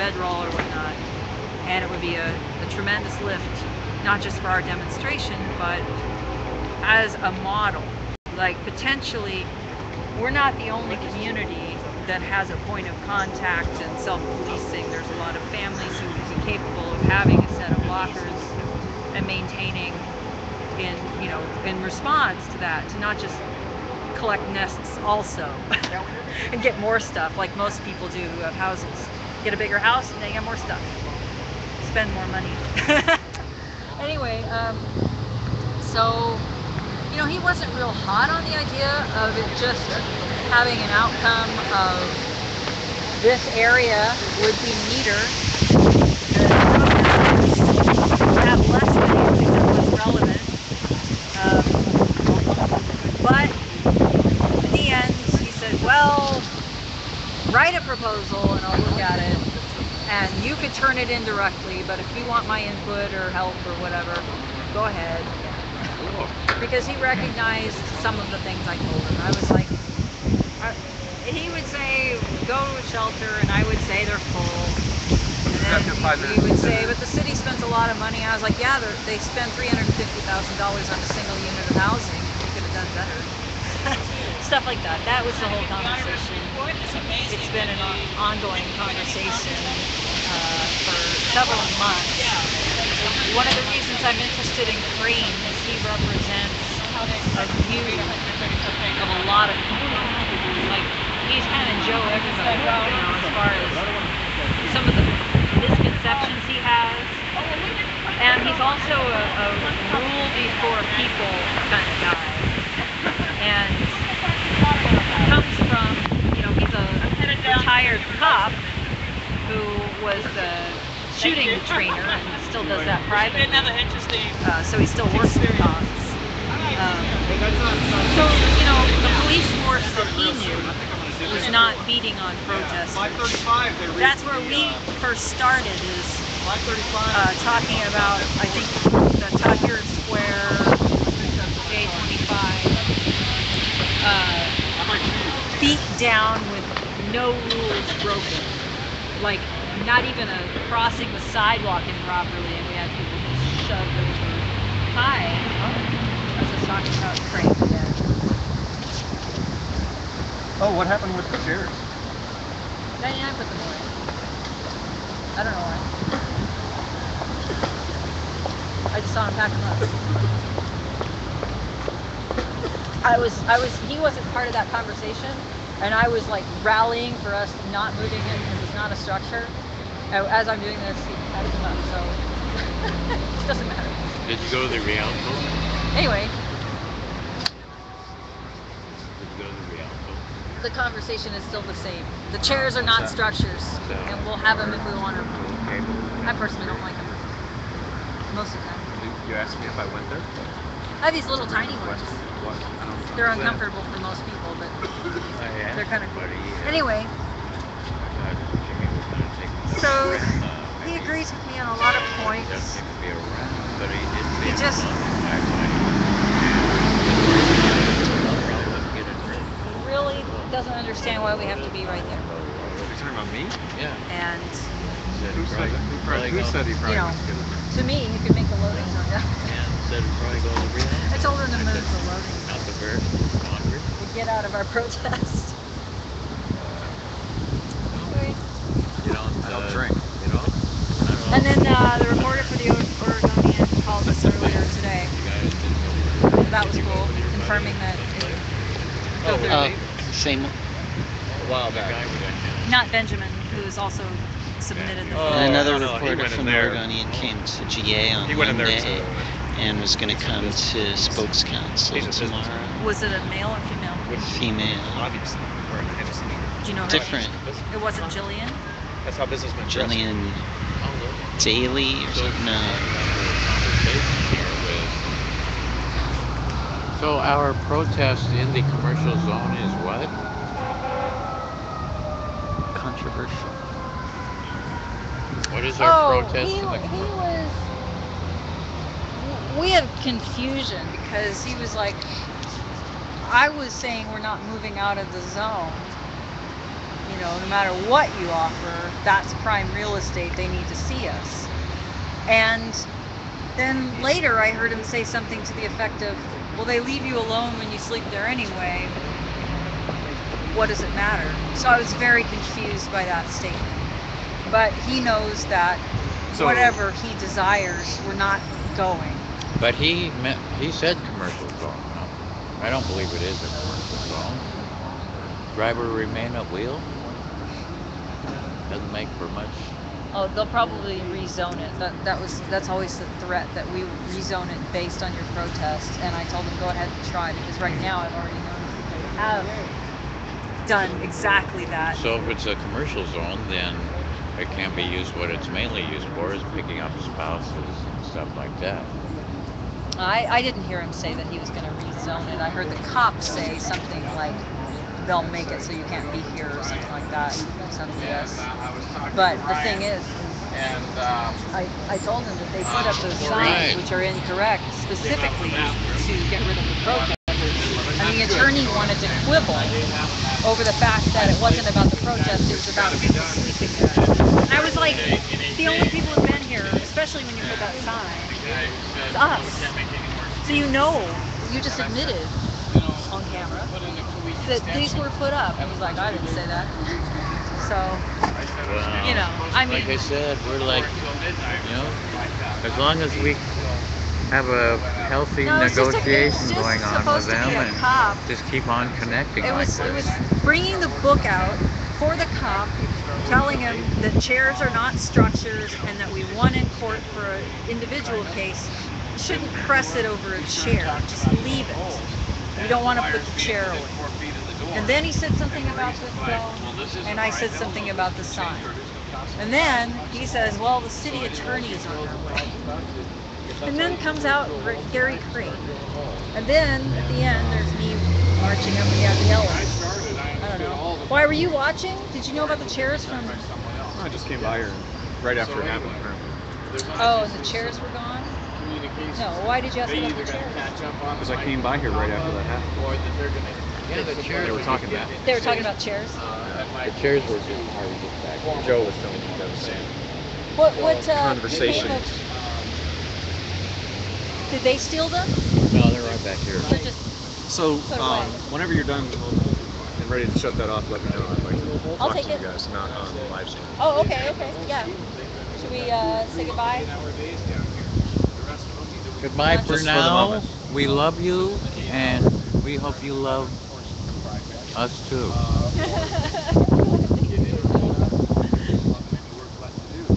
bedroll or whatnot, and it would be a tremendous lift, not just for our demonstration, but as a model. Like, potentially, we're not the only community that has a point of contact and self-policing. There's a lot of families who would be capable of having a set of lockers and maintaining in response to that, to not just collect nests also and get more stuff like most people do who have houses. Get a bigger house and they get more stuff. Spend more money. Anyway, so he wasn't real hot on the idea of it just having an outcome of this area would be neater. Have less things because it's relevant. But in the end, he said, well, write a proposal and I'll look at it. And you could turn it in directly, but if you want my input or help or whatever, go ahead. Because he recognized some of the things I told him. I was like, he would say, go to a shelter, and I would say they're full. And then he would say, but the city spends a lot of money. I was like, yeah, they spend $350,000 on a single unit of housing. They could have done better. Stuff like that. That was the whole conversation. It's been an ongoing conversation for several months. One of the reasons I'm interested in Crane is he represents a view of a lot of people. Like, he's kind of Joe everybody, as far as some of the misconceptions he has. And he's also a rule before people kind of guy. And comes from, he's a retired cop who was the shooting trainer and still does that privately. So he still works with cops. So, the police force that he knew was not beating on protesters. That's where we first started, is talking about, I think, the Tahrir Square, J25, beat down with no rules broken. Like, not even a crossing the sidewalk improperly, and we had people just shoved over. Hi. I was just talking about Crane again. Oh, what happened with the chairs? 99 put them away. I don't know why. I just saw him pack them up. He wasn't part of that conversation, and I was like rallying for us not moving him because it's not a structure. As I'm doing this, he packs them up, so it doesn't matter. Did you go to the Rialto? Anyway. Did you go to the Rialto? The conversation is still the same. The chairs are not structures, and we'll have them if we want them. I personally don't like them most of the time. You asked me if I went there? I have these little tiny ones. They're uncomfortable for most people, but they're kind of cool. Anyway, so he agrees with me on a lot of points. He just really doesn't understand why we have to be right there. You're talking about me? Yeah. And Who said he probably was good at it? to me, he could make the loading zone. Yeah, said we'd probably go to the Rialto. I told him to move the loading zone. Out the Bear, Congress. To get out of our protest. Anyway. I don't drink. And then the reporter for the Oregonian called us earlier today. That was cool, confirming that it Same. A while back. not Benjamin, who has also submitted the And another no, he reporter went in from the there. Oregonian came to GA on He went in there Monday to- and was going to come to Spokes Council He's a business tomorrow. Was it a male or female? Female. Obviously. Or in Tennessee. Do you know her? Different. It wasn't Jillian? That's how businessmen dress. Jillian Daly or something. No. So our protest in the commercial zone is what? Controversial. What is our protest he in the was. We had confusion because he was like, I was saying we're not moving out of the zone, no matter what you offer, that's prime real estate. They need to see us. And then later I heard him say something to the effect of, well, they leave you alone when you sleep there anyway. What does it matter? So I was very confused by that statement. But he knows that So- whatever he desires, we're not going. But he said commercial zone. No, I don't believe it is a commercial zone. Driver remain at wheel. Doesn't make for much. Oh, they'll probably rezone it. That's always the threat, that we rezone it based on your protest. And I told them, go ahead and try, because right now I've already noticed that they have done exactly that. So if it's a commercial zone, then it can't be used. What it's mainly used for is picking up spouses and stuff like that. I didn't hear him say that he was going to rezone it. I heard the cops say something like, they'll make it so you can't be here or something like that. Some BS. But the thing is I told him that they put up those signs, Right. which are incorrect, specifically to get rid of the protesters. And the attorney wanted to quibble over the fact that it wasn't about the protest, it was about people sleeping there. And I was like, the only people who've been here, especially when you put that sign, it's us. So you just admitted on camera that these were put up. And he's like, I didn't say that. So, Well, you know, I mean, like I said, we're like, as long as we have a healthy No, it's just negotiation just going on with supposed to them be a and cop. just keep on connecting it like was this. bringing the book out for the cop, telling him that chairs are not structures and that we won in court for an individual case. You shouldn't press it over a chair. Just leave it. We don't want to put the chair away. And then he said something about the phone, and I said something about the sign. And then he says, well, the city attorney is on their way. And then comes out Gary Crane. And then at the end, there's me marching up and down the hill. I don't know. Why were you watching? Did you know about the chairs from? I just came by here right after it happened. Oh, and the chairs were gone? No. Why did you ask about the chairs? Because I came by here right after that happened. Yeah, the chairs They were talking about it. They were talking about chairs. The chairs were just hard to get back. Joe was telling me that was saying. What Conversation. became of- Did they steal them? No, they're right back here. They're just. So, Put away. whenever you're done and ready to shut that off, let me know. I'd like to I'll talk take to it. you guys, not on the live stream. Oh, okay, yeah. Should we say goodbye? Goodbye for Just for the now. moment. We love you, and we hope you love us too.